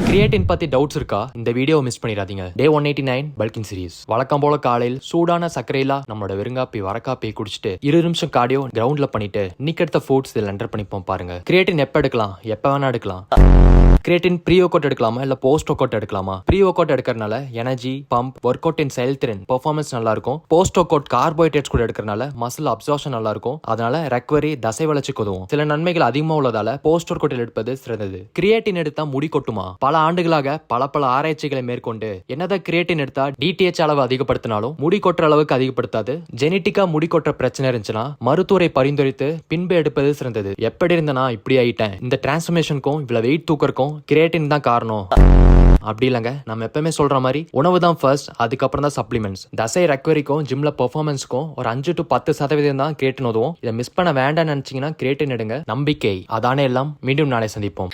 Creatine பத்தி doubts இருக்கா? இந்த வீடியோ மிஸ் பண்ணிடாதீங்க. டே 189 பல்கிங் சீரிஸ். வழக்கம் போல காலையில் சூடான சர்க்கரையில நம்மளோட வெறுங்காப்பி வரக்காப்பி குடிச்சிட்டு 20 நிமிஷம் கார்டியோ கிரவுண்ட்ல பண்ணிட்டு இன்னைக்கு எடுத்த ஃபுட்ஸ் இதில் என்டர் பண்ணிப்போம் பாருங்க. கிரியேட்டின் எப்ப எடுக்கலாம்? எப்ப வேணா எடுக்கலாம். கிரியேட்டின் ப்ரீ ஒர்க் அவுட் எடுக்கலாமா இல்ல போஸ்ட் ஒர்க் அவுட் எடுக்கலாமா? ப்ரீ ஒர்க் அவுட் எடுக்கிறனால எனர்ஜி பம்ப் ஒர்க் அவுட்டின் செயல்திறன் பெர்ஃபார்மன்ஸ் நல்லா இருக்கும். போஸ்ட் ஒர்க் அவுட் கார்போஹைட்ரேட்ஸ் கூட எடுக்கிறனால மசில் அப்சார்ப்ஷன் நல்லா இருக்கும். அதனால ரெக்கவரி தசை வளர்ச்சிக்கு உதவும். சில நன்மைகள் அதிகமா உள்ளதால போஸ்ட் ஒர்க் அவுட் எடுப்பது சிறந்தது. கிரியேட்டின் எடுத்தா முடி கொட்டுமா? பல ஆண்டுகளாக பல ஆராய்ச்சிகளை மேற்கொண்டு என்னதான் கிரியேட்டின் எடுத்தா டிடிஎச் அளவு அதிகப்படுத்தினாலும் முடி கொட்டுற அளவுக்கு அதிகப்படுத்தாது. ஜெனட்டிக்கா முடி கொட்டுற பிரச்சனை இருந்துச்சுன்னா மருத்துவரை பரிந்துரைத்து பின்பு எடுப்பது சிறந்தது. எப்படி இருந்தனா இப்படி ஆயிட்டேன், இந்த டிரான்ஸ்ஃபர்மேஷனுக்கும் இவ்வளவு வெயிட் தூக்கறக்கும் கிரியேட்டின் தான் காரணம் அப்படி இல்லைங்க. நம்ம எப்பவுமே சொல்ற மாதிரி உணவு தான் ஃபர்ஸ்ட், அதுக்கப்புறம் தான் சப்ளிமெண்ட்ஸ். தசை ரெக்கவரிக்கும் ஜிம்ல பெர்ஃபார்மன்ஸ்க்கும் ஒரு 5 to 10% தான் கிரியேட்டின் உதவும். இதை மிஸ் பண்ண வேண்டாம்னு நினைச்சீங்கன்னா கிரியேட்டின் எடுங்க. நம்பிக்கை அதானே எல்லாம். மீண்டும் நாளை சந்திப்போம்.